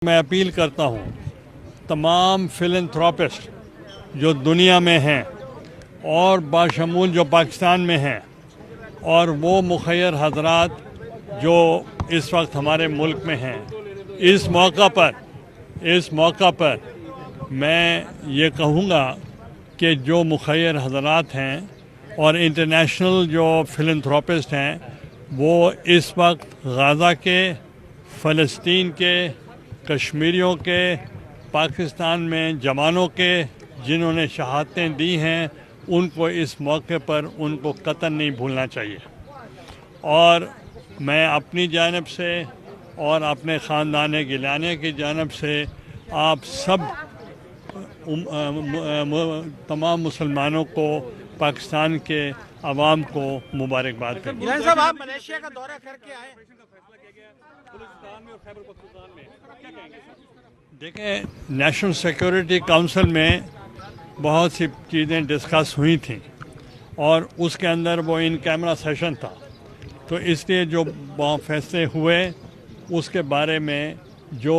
मैं अपील करता हूँ तमाम फिलंथ्रोपिस्ट जो दुनिया में हैं और बाशमूल जो पाकिस्तान में हैं और वो मुखय्यर हजरात जो इस वक्त हमारे मुल्क में हैं, इस मौका पर मैं ये कहूँगा कि जो मुखय्यर हजरात हैं और इंटरनेशनल जो फिलंथ्रोपिस्ट हैं वो इस वक्त गाज़ा के, फ़लस्तीन के, कश्मीरियों के, पाकिस्तान में जवानों के जिन्होंने शहादतें दी हैं उनको इस मौके पर उनको कतई नहीं भूलना चाहिए। और मैं अपनी जानिब से और अपने ख़ानदान गिलानी की जानिब से आप सब तमाम मुसलमानों को, पाकिस्तान के अवाम को मुबारकबाद करता हूं। गिलानी साहब, आप मलेशिया का दौरा करके आए, देखें, नेशनल सिक्योरिटी काउंसिल में बहुत सी चीज़ें डिस्कस हुई थी और उसके अंदर वो इन कैमरा सेशन था, तो इसलिए जो फैसले हुए उसके बारे में जो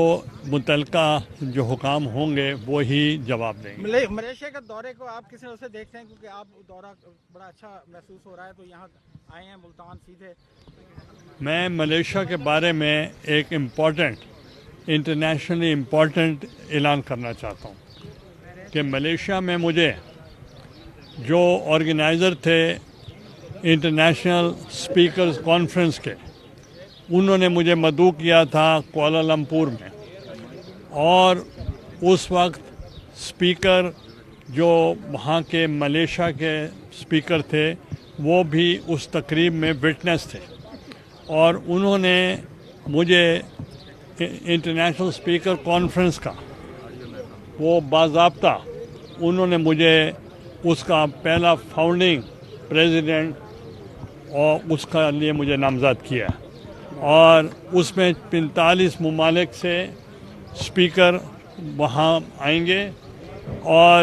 मुतलका जो हुकाम होंगे वो ही जवाब देंगे। मलेशिया के दौरे को आप किस तरह से देखते हैं, क्योंकि आप दौरा बड़ा अच्छा महसूस हो रहा है, तो यहाँ आए हैं मुल्तान सीधे। मैं मलेशिया के बारे में एक इंटरनेशनली इम्पोर्टेंट ऐलान करना चाहता हूँ कि मलेशिया में मुझे जो ऑर्गेनाइज़र थे इंटरनेशनल स्पीकर्स कॉन्फ्रेंस के, उन्होंने मुझे मदऊ किया था कुआलालंपुर में, और उस वक्त स्पीकर जो वहाँ के मलेशिया के स्पीकर थे वो भी उस तकरीब में विटनेस थे और उन्होंने मुझे इंटरनेशनल स्पीकर कॉन्फ्रेंस का वो बाज़ाब्ता उन्होंने मुझे उसका पहला फाउंडिंग प्रेसिडेंट और उसका लिए मुझे नामज़द किया और उसमें 45 ममालिक से स्पीकर वहाँ आएंगे और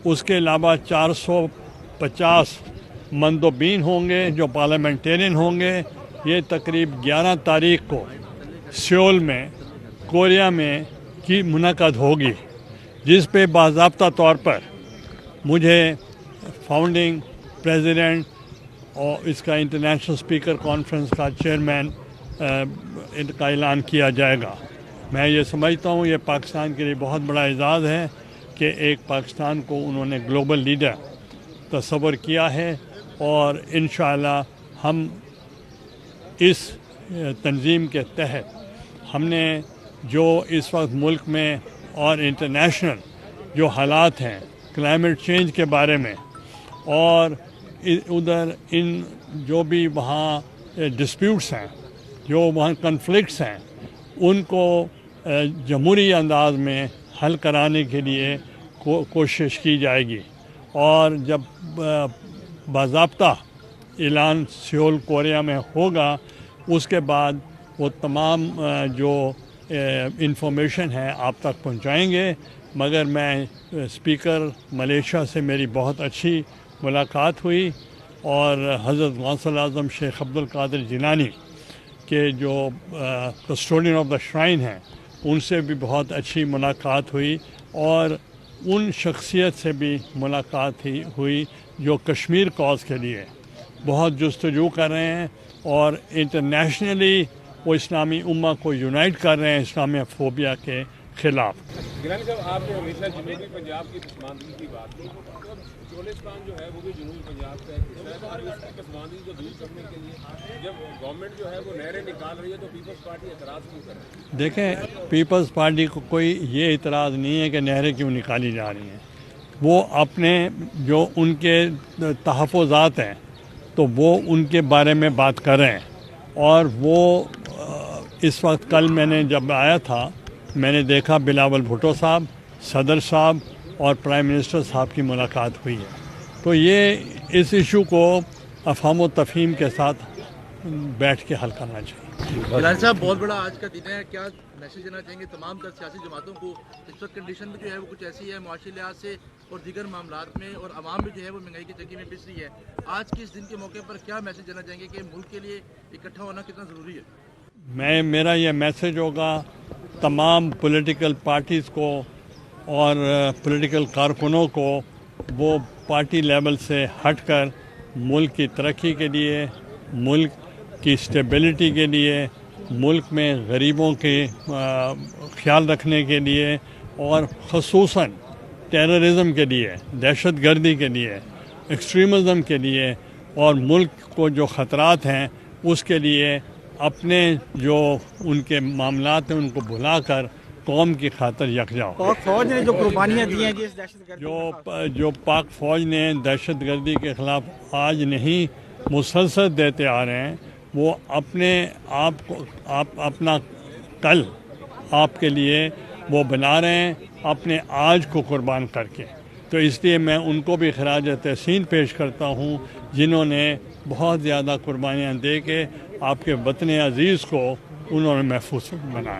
उसके अलावा 450 मंदोबीन होंगे जो पार्लियामेंटेरियन होंगे। ये तकरीब 11 तारीख को सियोल में, कोरिया में की मुनक़द होगी, जिस पे बाज़ाब्ता तौर पर मुझे फाउंडिंग प्रेसिडेंट और इसका इंटरनेशनल स्पीकर कॉन्फ्रेंस का चेयरमैन इनका ऐलान किया जाएगा। मैं ये समझता हूँ ये पाकिस्तान के लिए बहुत बड़ा एजाज़ है कि एक पाकिस्तान को उन्होंने ग्लोबल लीडर तस्वर किया है और इंशाअल्लाह हम इस तंजीम के तहत हमने जो इस वक्त मुल्क में और इंटरनेशनल जो हालात हैं क्लाइमेट चेंज के बारे में और उधर इन जो भी वहाँ डिस्प्यूट्स हैं, जो वहाँ कन्फ्लिक्ट्स हैं, उनको जमहूरी अंदाज में हल कराने के लिए कोशिश की जाएगी। और जब बाज़ाब्ता ऐलान सियोल कोरिया में होगा उसके बाद वो तमाम जो इंफॉर्मेशन है आप तक पहुंचाएंगे। मगर मैं स्पीकर मलेशिया से मेरी बहुत अच्छी मुलाकात हुई और हज़रत गौसल आज़म शेख अब्दुल कादिर जिलानी के जो कस्टोडियन ऑफ द श्राइन हैं उनसे भी बहुत अच्छी मुलाकात हुई और उन शख्सियत से भी मुलाकात हुई जो कश्मीर कॉज के लिए बहुत जस्तजू कर रहे हैं और इंटरनेशनली वो इस्लामी उम्मा को यूनाइट कर रहे हैं इस्लामी फोबिया के ख़िलाफ़। गिलानी साहब, आपने हमेशा जनूबी पंजाब की पसमानदगी की बात की, तो चोलिस्तान जो है वो भी जनूबी पंजाब का एक हिस्सा है और उसकी पसमानदगी को दूर करने के लिए जब गवर्नमेंट जो है वो नहरें निकाल रही है तो पीपल्स पार्टी एतराज़ क्यों कर रही है? देखें, पीपल्स पार्टी को कोई ये इतराज़ नहीं है कि नहरें क्यों निकाली जा रही हैं। वो अपने जो उनके तहफ़्फ़ुज़ात हैं तो वो उनके बारे में बात कर रहे हैं और वो इस वक्त कल मैंने जब आया था मैंने देखा बिलावल भुट्टो साहब, सदर साहब और प्राइम मिनिस्टर साहब की मुलाकात हुई है। तो ये इस इशू को अफ़हाम व तफ़हीम के साथ बैठ के हल करना चाहिए। गिलानी साहब, बहुत बड़ा आज का दिन है, क्या मैसेज देना चाहेंगे तमाम तर सियासी जमातों को? इस वक्त कंडीशन भी जो है वो कुछ ऐसी है मुआशी लिहाज से और दीगर मामलात में, और आवाम भी जो है वो महंगाई की चक्की में पिस रही है। आज के इस दिन के मौके पर क्या मैसेज देना चाहेंगे कि मुल्क के लिए इकट्ठा होना कितना ज़रूरी है? मेरा ये मैसेज होगा तमाम पॉलिटिकल पार्टीज़ को और पॉलिटिकल कारकुनों को वो पार्टी लेवल से हटकर मुल्क की तरक्की के लिए, मुल्क की स्टेबिलिटी के लिए, मुल्क में गरीबों के ख्याल रखने के लिए और ख़ुसूसन टेररिज़म के लिए, दहशत गर्दी के लिए, एक्सट्रीमिज़म के लिए और मुल्क को जो ख़तरात हैं उसके लिए अपने जो उनके मामलात हैं उनको भुलाकर कौम की खातिर यकजा हो। पाक फौज ने जो कुर्बानियाँ दी हैं जी इस दहशतगर्दी के खिलाफ। जो पाक फ़ौज ने दहशत गर्दी के ख़िलाफ़ आज नहीं मुसलसल देते आ रहे हैं, वो अपने आप को अपना कल आपके लिए वो बना रहे हैं, अपने आज को कुर्बान करके। तो इसलिए मैं उनको भी खराज तहसीन पेश करता हूँ जिन्होंने बहुत ज़्यादा कुर्बानियाँ दे के आपके वतन अज़ीज़ को उन्होंने महफूज बनाया।